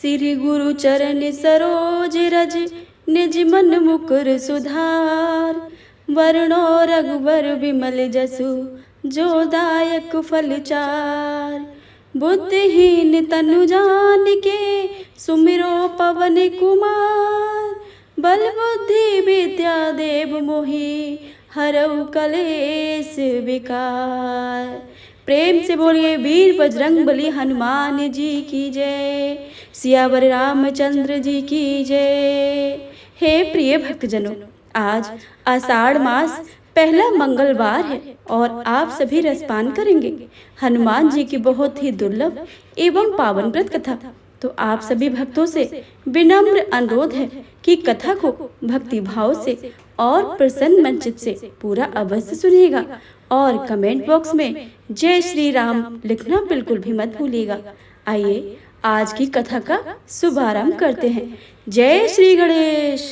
श्री गुरु चरण सरोज रज, निज मन मुकुर सुधार। वरुणो रघुबर विमल जसु, जो दायक फल चार। बुद्धिहीन तनु जानिके, सुमिरो पवन कुमार। बल बुद्धि विद्या देव मोहि, हरऊ कलेश विकार। प्रेम से बोलिए वीर बजरंग बली हनुमान जी की जय, सियावर रामचंद्र जी की जय। हे प्रिय भक्तजनों, आज आषाढ़ मास पहला मंगलवार है और आप सभी रसपान करेंगे हनुमान जी की बहुत ही दुर्लभ एवं पावन व्रत कथा। तो आप सभी भक्तों से विनम्र अनुरोध है कि कथा को भक्ति भाव से और प्रसन्न मनचित से पूरा अवश्य सुनिएगा और कमेंट बॉक्स में जय श्री राम लिखना बिल्कुल भी मत भूलिएगा। आइए आज की कथा का शुभारंभ करते हैं। जय श्री गणेश।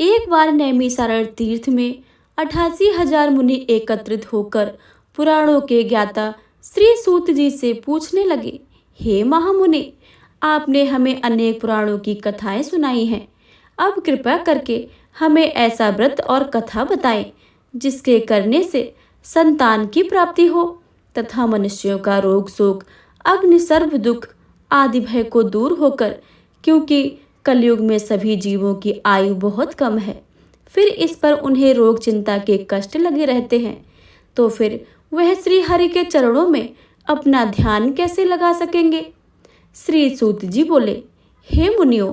एक बार नैमिषारण्य तीर्थ में 88,000 मुनि एकत्रित होकर पुराणों के ज्ञाता श्री सूत जी से पूछने लगे, हे महामुनि, आपने हमें अनेक पुराणों की कथाएं सुनाई हैं। अब कृपया करके हमें ऐसा व्रत और कथा बताएं जिसके करने से संतान की प्राप्ति हो तथा मनुष्यों का रोग शोक अग्नि सर्व दुख आदि भय को दूर होकर, क्योंकि कलयुग में सभी जीवों की आयु बहुत कम है, फिर इस पर उन्हें रोग चिंता के कष्ट लगे रहते हैं, तो फिर वह श्री हरि के चरणों में अपना ध्यान कैसे लगा सकेंगे। श्री सूत जी बोले, हे मुनियों,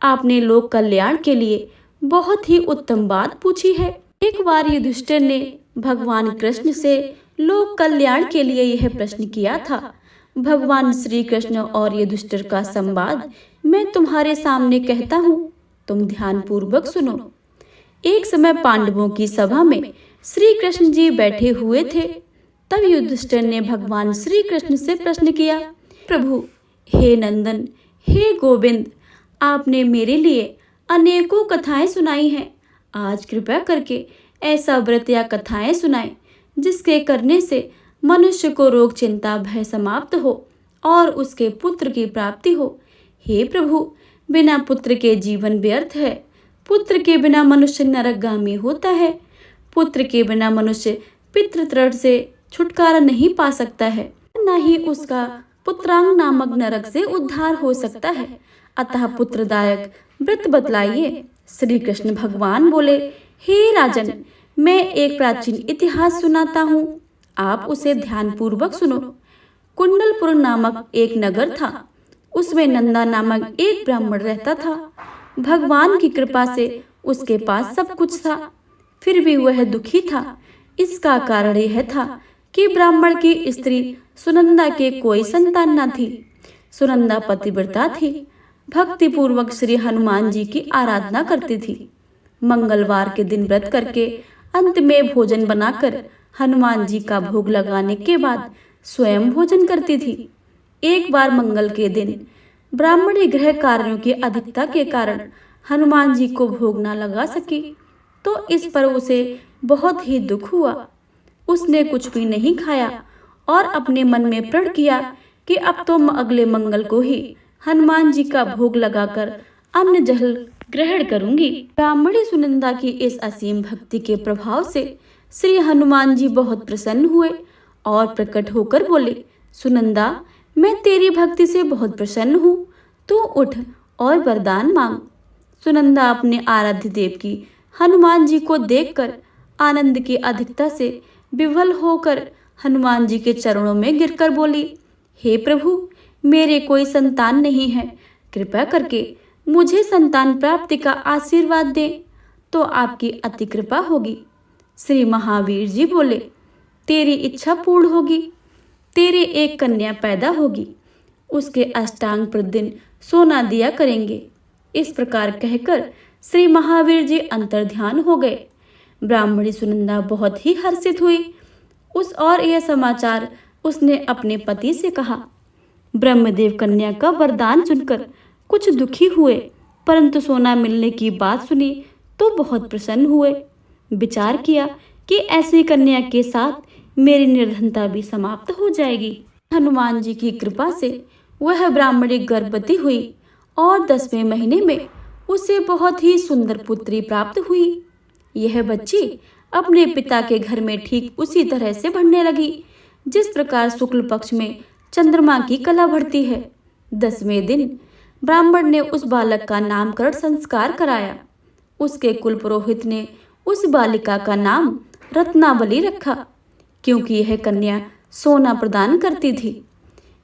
आपने लोक कल्याण के लिए बहुत ही उत्तम बात पूछी है। एक बार युधिष्ठिर ने भगवान कृष्ण से लोक कल्याण के लिए यह प्रश्न किया था। भगवान श्री कृष्ण और युधिष्ठिर का संवाद मैं तुम्हारे सामने कहता हूँ, तुम ध्यान पूर्वक सुनो। एक समय पांडवों की सभा में श्री कृष्ण जी बैठे हुए थे। तब युधिष्ठिर ने भगवान श्री कृष्ण से प्रश्न किया, प्रभु, हे नंदन, हे गोविंद, आपने मेरे लिए अनेकों कथाएं सुनाई हैं। आज कृपया करके ऐसा व्रत या कथाएं सुनाएं जिसके करने से मनुष्य को रोग चिंता भय समाप्त हो और उसके पुत्र की प्राप्ति हो। हे प्रभु, बिना पुत्र के जीवन व्यर्थ है। पुत्र के बिना मनुष्य नरकगामी होता है। पुत्र के बिना मनुष्य पितृतृण से छुटकारा नहीं पा सकता है, न ही उसका पुत्रांग नामक नरक से उद्धार हो सकता है। अतः पुत्रदायक व्रत बतलाइए। श्री कृष्ण भगवान बोले, हे राजन, मैं एक प्राचीन इतिहास सुनाता हूँ, आप उसे ध्यान पूर्वक सुनो। कुंडलपुर नामक एक नगर था। उसमें नंदा नामक एक ब्राह्मण रहता था। भगवान की कृपा से उसके पास सब कुछ था, फिर भी वह दुखी था। इसका कारण यह था कि ब्राह्मण की स्त्री सुनंदा के कोई संतान न थी। सुनंदा पतिव्रता थी, भक्ति पूर्वक श्री हनुमान जी की आराधना करती थी। मंगलवार के दिन व्रत करके अंत में भोजन बनाकर हनुमान जी का भोग लगाने के बाद स्वयं भोजन करती थी। एक बार मंगल के दिन ब्राह्मणी गृह कार्यों की अधिकता के कारण हनुमान जी को भोग न लगा सकी, तो इस पर उसे बहुत ही दुख हुआ। उसने कुछ भी नहीं खाया और अपने मन में प्रण किया कि अब तो अगले मंगल को ही हनुमान जी का भोग लगाकर अन्न जल ग्रहण करूंगी। ब्राह्मणी सुनंदा की इस असीम भक्ति के प्रभाव से श्री हनुमान जी बहुत प्रसन्न हुए और प्रकट होकर बोले, सुनंदा, मैं तेरी भक्ति से बहुत प्रसन्न हूँ, तू उठ और वरदान मांग। सुनंदा अपने आराध्य देव की हनुमान जी को देखकर आनंद की अधिकता से विह्वल होकर हनुमान जी के चरणों में गिरकर बोली, हे प्रभु, मेरे कोई संतान नहीं है, कृपया करके मुझे संतान प्राप्ति का आशीर्वाद दें, तो आपकी अति कृपा होगी। श्री महावीर जी बोले, तेरी इच्छा पूर्ण होगी, तेरे एक कन्या पैदा होगी, उसके अष्टांग प्रतिदिन सोना दिया करेंगे। इस प्रकार कहकर श्री महावीर जी अंतर्ध्यान हो गए। ब्राह्मणी सुनंदा बहुत ही हर्षित हुई। यह समाचार उसने अपने पति से कहा। ब्रह्मदेव कन्या का वरदान सुनकर कुछ दुखी हुए, परंतु सोना मिलने की बात सुनी तो बहुत प्रसन्न हुए। विचार किया कि ऐसी कन्या के साथ मेरी निर्धनता भी समाप्त हो जाएगी। हनुमान जी की कृपा से वह ब्राह्मणी गर्भवती हुई और 10वें महीने में उसे बहुत ही सुंदर पुत्री प्राप्त हुई। यह बच्ची अपने पिता के घर में ठीक उसी तरह से बढ़ने लगी जिस प्रकार शुक्ल पक्ष में चंद्रमा की कला बढ़ती है। 10वें दिन ब्राह्मण ने उस बालक का नामकरण संस्कार कराया। उसके कुल पुरोहित ने उस बालिका का नाम रत्नावली रखा, क्योंकि यह कन्या सोना प्रदान करती थी।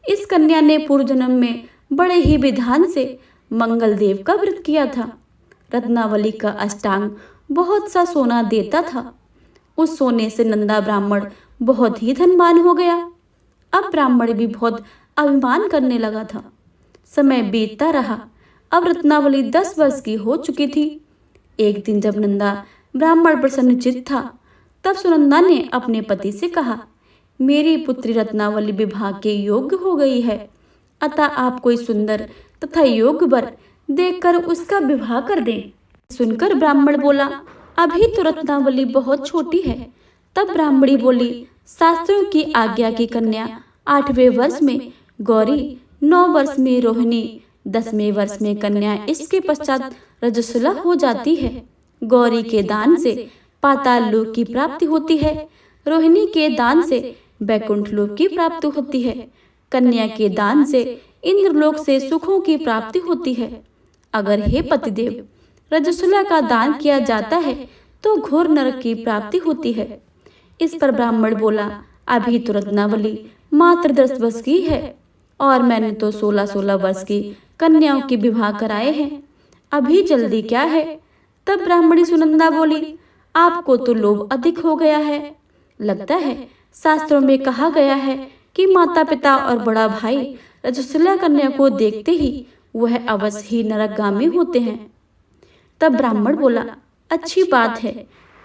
इस कन्या ने पूर्व जन्म में बड़े ही विधान से मंगल देव का व्रत किया था। रत्नावली का अष्टांग बहुत सा सोना देता था। उस सोने से नंदा ब्राह्मण बहुत ही धनवान हो गया। अब ब्राह्मण भी बहुत अभिमान करने लगा था। समय बीतता रहा। अब रत्नावली 10 वर्ष की हो चुकी थी। एक दिन जब नंदा ब्राह्मण प्रसन्नचित्त था, तब सुनंदा ने अपने पति से कहा, मेरी पुत्री रत्नावली विवाह के योग्य हो गई है, अतः आप कोई सुंदर तथा योग्य वर देखकर उसका विवाह कर दें। सुनकर ब्राह्मण बोला, अभी तो रत्नावली बहुत छोटी है। तब ब्राह्मणी बोली, शास्त्रों की आज्ञा की कन्या 8वें वर्ष में गौरी, 9 वर्ष में रोहिणी, 10वें वर्ष में कन्या, इसके पश्चात रजस्वला हो जाती है। गौरी के दान से पाताल लोक की प्राप्ति होती है, रोहिणी के दान से वैकुंठ लोक की प्राप्ति होती है, कन्या के दान से इंद्रलोक से सुखों की प्राप्ति होती है। अगर हे पतिदेव रजस्वला का दान किया जाता है तो घोर नरक की प्राप्ति होती है। इस पर ब्राह्मण बोला, अभी तो रत्नावली मात्र 10 वर्ष की है और मैंने तो 16-16 वर्ष की कन्याओं के विवाह कराए हैं, अभी जल्दी क्या है। तब ब्राह्मणी सुनंदा बोली, आपको तो लोभ अधिक हो गया है। लगता है शास्त्रों में कहा गया है कि माता पिता और बड़ा भाई रजस्वला कन्या को देखते ही वह अवश्य ही नरकगामी होते हैं। तब ब्राह्मण बोला, अच्छी बात है,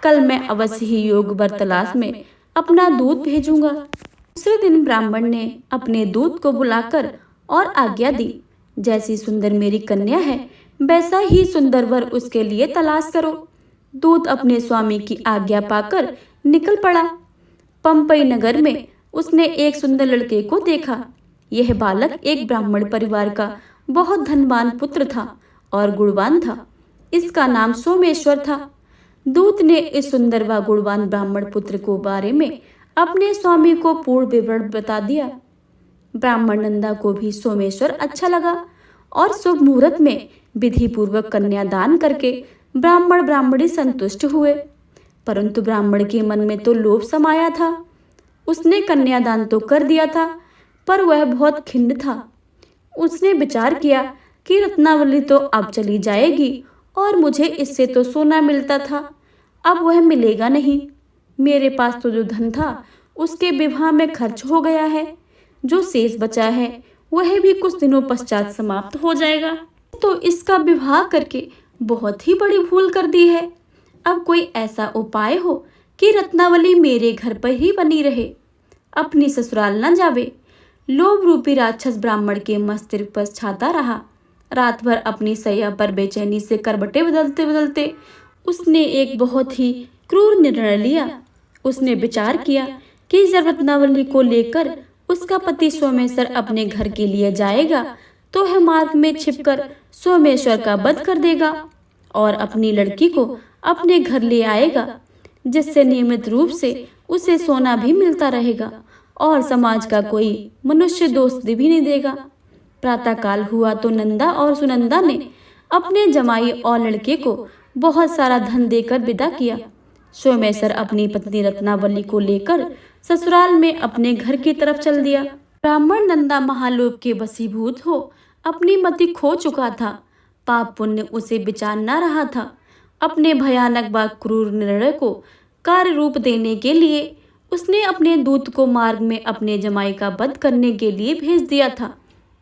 कल मैं अवश्य ही योग वर तलाश में अपना दूत भेजूंगा। दूसरे दिन ब्राह्मण ने अपने दूत को बुलाकर और आज्ञा दी, जैसी सुंदर मेरी कन्या है वैसा ही सुंदर वर उसके लिए तलाश करो। दूत अपने स्वामी की आज्ञा पाकर निकल पड़ा। पंपई नगर में उसने एक सुंदर लड़के को देखा। यह बालक एक ब्राह्मण परिवार का बहुत धनवान पुत्र था और गुणवान था। इसका नाम सोमेश्वर था। दूत ने इस सुंदर व गुणवान ब्राह्मण पुत्र को बारे में अपने स्वामी को पूर्ण विवरण बता दिया। ब्राह्मण नंदा को भी सोमेश्वर अच्छा लगा और शुभ मुहूर्त में विधि पूर्वक कन्यादान करके ब्राह्मण ब्राह्मणी संतुष्ट हुए। परंतु ब्राह्मण के मन में तो लोभ समाया था। उसने कन्यादान तो कर दिया था, पर वह बहुत खिन्न था। उसने विचार किया कि रत्नावली तो अब चली जाएगी और मुझे इससे तो सोना मिलता था, अब वह मिलेगा नहीं। मेरे पास तो जो धन था उसके विवाह में खर्च हो गया है, जो शेष बचा है वह भी कुछ दिनों पश्चात समाप्त हो जाएगा, तो इसका विवाह करके बहुत ही बड़ी भूल कर दी है। अब कोई ऐसा उपाय हो कि रत्नावली मेरे घर पर ही बनी रहे, अपनी ससुराल न जावे। लोभ रूपी राक्षस ब्राह्मण के मस्तिष्क पर छाता रहा। रात भर अपनी सैया पर बेचैनी से करवटें बदलते बदलते उसने एक बहुत ही क्रूर निर्णय लिया। उसने विचार किया कि जब रत्नावली को लेकर उसका पति सोमेश्वर अपने घर के लिए जाएगा तो वह मार्ग में छिपकर सोमेश्वर का वध कर देगा और अपनी लड़की को अपने घर ले आएगा, जिससे नियमित रूप से उसे सोना भी मिलता रहेगा और समाज का कोई मनुष्य दोष भी नहीं देगा। प्रातःकाल हुआ तो नंदा और सुनंदा ने अपने जमाई और लड़के को बहुत सारा धन देकर विदा किया। सोमेश्वर अपनी पत्नी रत्नावली को लेकर ससुराल में अपने घर की तरफ चल दिया। ब्राह्मण नंदा महालोक के वशीभूत हो अपनी मति खो चुका था। पाप पुण्य उसे विचार न रहा था। अपने भयानक व क्रूर निर्णय को कार्य रूप देने के लिए उसने अपने दूत को मार्ग में अपने जमाई का वध करने के लिए भेज दिया था,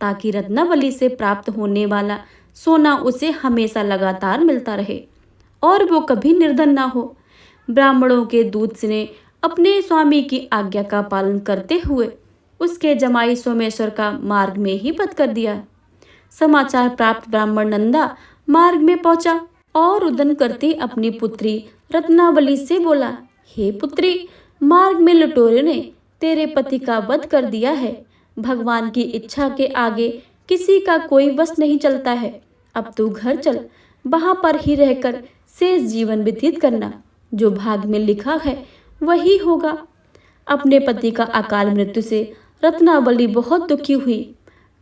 ताकि रत्नावली से प्राप्त होने वाला सोना उसे हमेशा लगातार मिलता रहे और वो कभी निर्धन ना हो। ब्राह्मणों के दूत ने अपने स्वामी की आज्ञा का पालन करते हुए उसके जमाई सोमेश्वर का मार्ग में ही वध कर दिया। समाचार प्राप्त ब्राह्मण नंदा मार्ग में पहुंचा और रुदन करती अपनी पुत्री रत्नावली से बोला, हे पुत्री, मार्ग में लुटेरों ने तेरे पति का वध कर दिया है। भगवान की इच्छा के आगे किसी का कोई बस नहीं चलता है। अब तू घर चल, वहां पर ही रहकर शेष जीवन व्यतीत करना। जो भाग में लिखा है वही होगा। अपने पति का अकाल मृत्यु से रत्नावली बहुत दुखी हुई।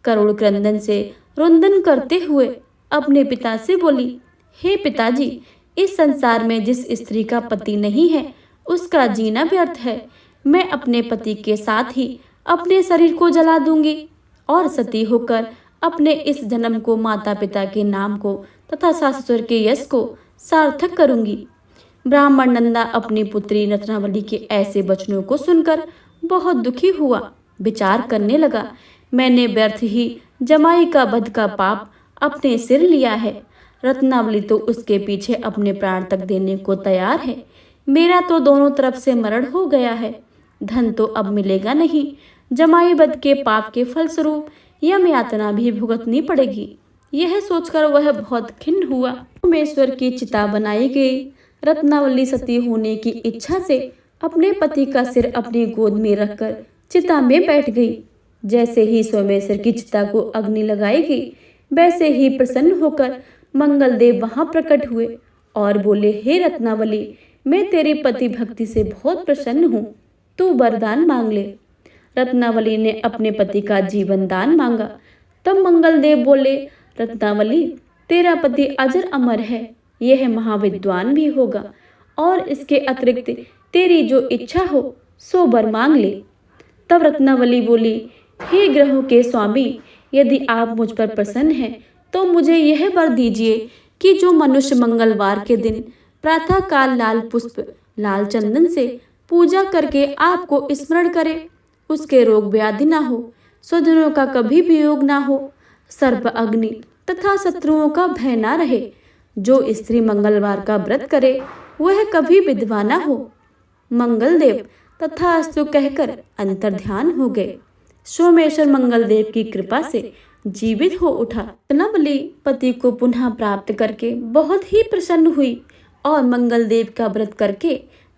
करुण क्रंदन से रुंदन करते हुए अपने पिता से बोली, हे पिताजी, इस संसार में जिस स्त्री का पति नहीं है उसका जीना व्यर्थ है। मैं अपने पति के साथ ही अपने शरीर को जला दूंगी और सती होकर अपने इस जन्म को, माता पिता के नाम को तथा सास ससुर के यश को सार्थक करूंगी। ब्राह्मण नंदा अपनी पुत्री रत्नावली के ऐसे वचनों को सुनकर बहुत दुखी हुआ। विचार करने लगा, मैंने व्यर्थ ही जमाई का वध का पाप अपने सिर लिया है। रत्नावली तो उसके पीछे अपने प्राण तक देने को तैयार है। मेरा तो दोनों तरफ से मरण हो गया है। धन तो अब मिलेगा नहीं। जमाई वध के पाप के फलस्वरूप यम यातना भी भुगतनी पड़ेगी। यह सोचकर वह बहुत खिन्न हुआ। सोमेश्वर की चिता बनाई गई। रत्नावली सती होने की इच्छा से अपने पति का सिर अपनी गोद में रखकर चिता में बैठ गई। जैसे ही सोमेश्वर की चिता को अग्नि लगाई गई, वैसे ही प्रसन्न होकर मंगलदेव वहां प्रकट हुए और बोले, हे रत्नावली, मैं तेरी पति भक्ति से बहुत प्रसन्न हूँ, तू वरदान मांग ले। रत्नावली ने अपने पति का जीवन दान मांगा। तब मंगलदेव बोले, रत्नावली, तेरा पति अजर अमर है, यह महाविद्वान भी होगा और इसके अतिरिक्त तेरी जो इच्छा हो सो वर मांग ले। तब रत्नावली बोली, हे ग्रहों के स्वामी, यदि आप मुझ पर प्रसन्न हैं तो मुझे यह वर दीजिए कि जो मनुष्य मंगलवार के दिन प्रातः काल लाल पुष्प लाल चंदन से पूजा करके आपको स्मरण करे, उसके रोग व्याधि ना हो, स्वजनों का कभी वियोग ना हो, सर्प अग्नि तथा शत्रुओं का भय ना रहे। जो स्त्री मंगलवार का व्रत करे वह कभी विधवा ना हो। मंगलदेव तथास्तु कहकर अंतर्ध्यान हो गए। सोमेश्वर मंगलदेव की कृपा से जीवित हो उठा। रत्नावली पति को पुनः प्राप्त करके बहुत ही प्रसन्न हुई और मंगलदेव का व्रत करके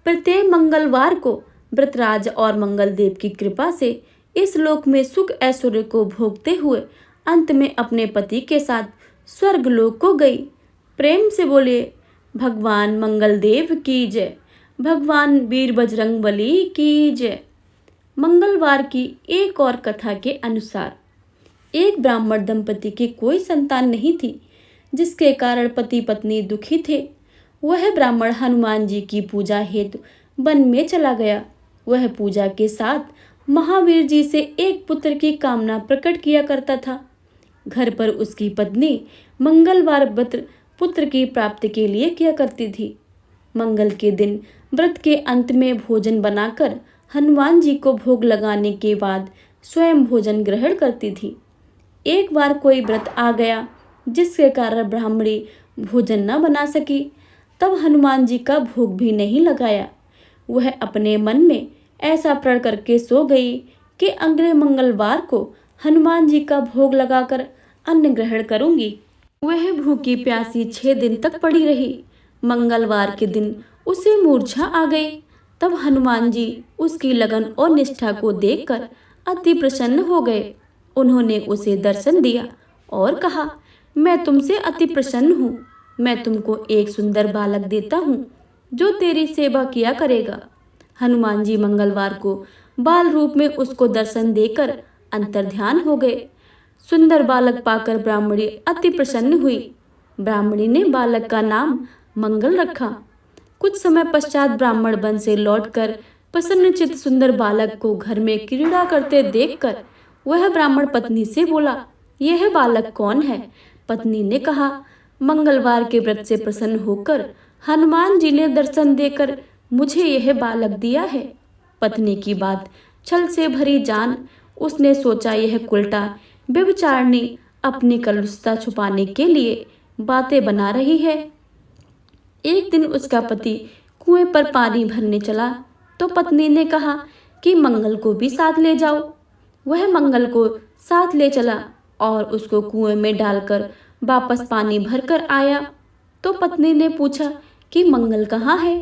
प्रत्येक मंगलवार को व्रतराज और मंगलदेव की कृपा से इस लोक में सुख ऐश्वर्य को भोगते हुए अंत में अपने पति के साथ स्वर्ग लोक को गई। प्रेम से बोले, भगवान मंगलदेव की जय, भगवान वीर बजरंगबली की जय। मंगलवार की एक और कथा के अनुसार एक ब्राह्मण दंपति की कोई संतान नहीं थी, जिसके कारण पति पत्नी दुखी थे। वह ब्राह्मण हनुमान जी की पूजा हेतु वन में चला गया। वह पूजा के साथ महावीर जी से एक पुत्र की कामना प्रकट किया करता था। घर पर उसकी पत्नी मंगलवार व्रत पुत्र की प्राप्ति के लिए किया करती थी। मंगल के दिन व्रत के अंत में भोजन बनाकर हनुमान जी को भोग लगाने के बाद स्वयं भोजन ग्रहण करती थी। एक बार कोई व्रत आ गया जिसके कारण ब्राह्मणी भोजन न बना सकी। तब हनुमान जी का भोग भी नहीं लगाया। वह अपने मन में ऐसा प्रण करके सो गई कि अगले मंगलवार को हनुमान जी का भोग लगाकर अन्न ग्रहण करूंगी। वह भूखी प्यासी 6 दिन तक पड़ी रही। मंगलवार के दिन उसे मूर्छा आ गई। तब हनुमान जी उसकी लगन और निष्ठा को देखकर अति प्रसन्न हो गए। उन्होंने उसे दर्शन दिया और कहा, मैं तुमसे अति प्रसन्न हूँ। मैं तुमको एक सुंदर बालक देता हूँ जो तेरी सेवा किया करेगा। हनुमान जी मंगलवार को बाल रूप में उसको दर्शन देकर अंतर्ध्यान हो गए। सुंदर बालक पाकर ब्राह्मणी अति प्रसन्न हुई। ब्राह्मणी ने बालक का नाम मंगल रखा। कुछ समय पश्चात ब्राह्मण वन से लौटकर प्रसन्नचित्त सुंदर बालक को घर में क्रीड़ा करते देखकर वह ब्राह्मण पत्नी से बोला, यह बालक कौन है? पत्नी ने कहा, मंगलवार के व्रत से प्रसन्न होकर हनुमान जी ने दर्शन देकर मुझे यह बालक दिया है। पत्नी की बात छल से भरी जान उसने सोचा, यह कुलटा व्यभिचारिणी अपनी कलुषता छुपाने के लिए बातें बना रही है। एक दिन उसका पति कुएं पर पानी भरने चला तो पत्नी ने कहा कि मंगल को भी साथ ले जाओ। वह मंगल को साथ ले चला और उसको कुएं में डालकर वापस पानी भरकर आया। तो पत्नी ने पूछा कि मंगल कहाँ है?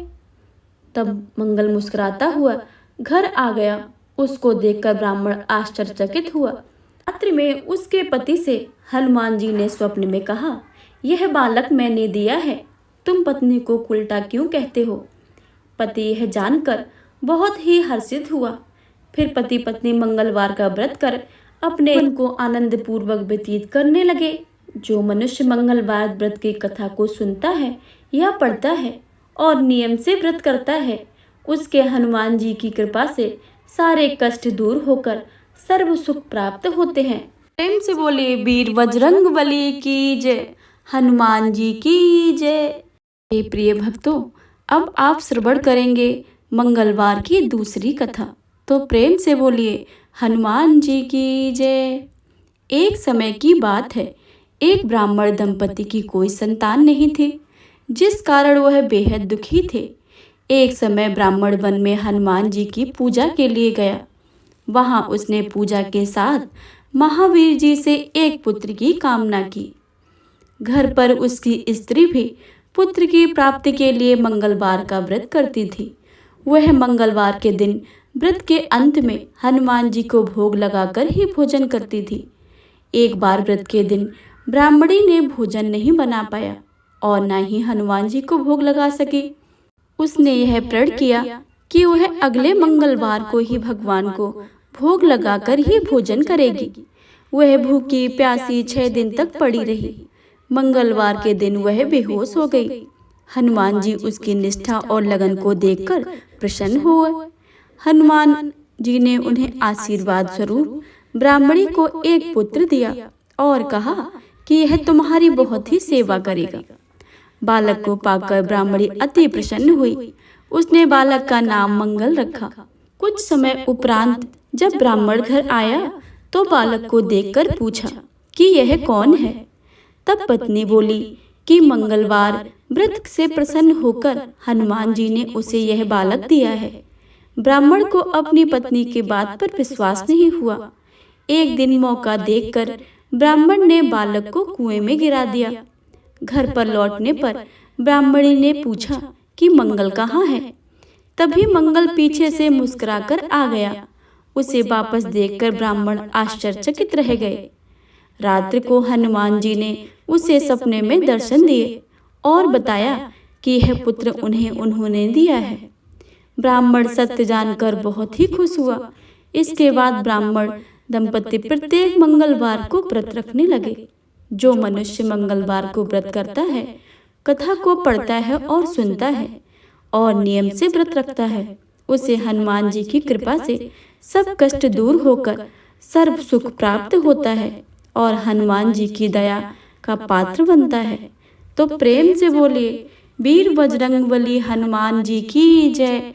तब मंगल मुस्कुराता हुआ घर आ गया। उसको देखकर ब्राह्मण आश्चर्यचकित हुआ। रात्रि में उसके पति से हनुमान जी ने स्वप्न में कहा, यह बालक मैंने दिया है, तुम पत्नी को उल्टा क्यों कहते हो? पति यह जानकर बहुत ही हर्षित हुआ। फिर पति पत्नी मंगलवार का व्रत कर अपने दिन को आनंद पूर्वक व्यतीत करने लगे। जो मनुष्य मंगलवार व्रत की कथा को सुनता है या पढ़ता है और नियम से व्रत करता है, उसके हनुमान जी की कृपा से सारे कष्ट दूर होकर सर्व सुख प्राप्त होते हैं। प्रेम से बोले वीर बजरंग बली की जय, हनुमान जी की जय। हे प्रिय भक्तों, अब आप श्रवण करेंगे मंगलवार की दूसरी कथा, तो प्रेम से बोलिए हनुमान जी की जय। एक समय की बात है, एक ब्राह्मण दंपति की कोई संतान नहीं थी, जिस कारण वह बेहद दुखी थे। एक समय ब्राह्मण वन में हनुमान जी की पूजा के लिए गया। वहां उसने पूजा के साथ महावीर जी से एक पुत्र की कामना की। घर पर उसकी स्त्री भी पुत्र की प्राप्ति के लिए मंगलवार का व्रत करती थी। वह मंगलवार के दिन व्रत के अंत में हनुमान जी को भोग लगाकर ही भोजन करती थी। एक बार व्रत के दिन ब्राह्मणी ने भोजन नहीं बना पाया और न ही हनुमान जी को भोग लगा सकी। उसने यह प्रण किया कि वह अगले मंगलवार को ही भगवान को भोग लगाकर ही भोजन करेगी। वह भूखी प्यासी 6 दिन तक पड़ी रही। मंगलवार के दिन वह बेहोश हो गई। हनुमान जी उसकी निष्ठा और लगन को देखकर प्रसन्न हुए। हनुमान जी ने उन्हें आशीर्वाद स्वरूप ब्राह्मणी को एक पुत्र दिया और कहा कि यह तुम्हारी बहुत ही सेवा करेगा। बालक को पाकर ब्राह्मणी अति प्रसन्न हुई। उसने बालक का नाम मंगल रखा। कुछ समय उपरांत जब ब्राह्मण घर आया तो बालक को देखकर पूछा कि यह कौन है। तब पत्नी बोली कि मंगलवार व्रत से प्रसन्न होकर हनुमान जी ने उसे यह बालक दिया है। ब्राह्मण को अपनी पत्नी की बात पर विश्वास नहीं हुआ। एक दिन मौका देखकर ब्राह्मण ने बालक को कुएं में गिरा दिया। घर पर लौटने पर ब्राह्मणी ने पूछा कि मंगल कहाँ है। तभी मंगल पीछे से मुस्कुराकर आ गया। उसे वापस देखकर ब्राह्मण आश्चर्यचकित रह गए। रात्रि को हनुमान जी ने उसे सपने में दर्शन दिए और बताया कि यह पुत्र उन्होंने दिया है। ब्राह्मण सत्य जानकर बहुत ही खुश हुआ। इसके बाद ब्राह्मण दंपति प्रत्येक मंगलवार को व्रत रखने लगे। जो मनुष्य मंगलवार को व्रत करता है, कथा को पढ़ता है और सुनता है और नियम से व्रत रखता है, उसे हनुमान जी की कृपा से सब कष्ट दूर होकर सर्व सुख प्राप्त होता है और हनुमान जी की दया का पात्र बनता है। तो प्रेम से बोलिए वीर बजरंग बली हनुमान जी की जय।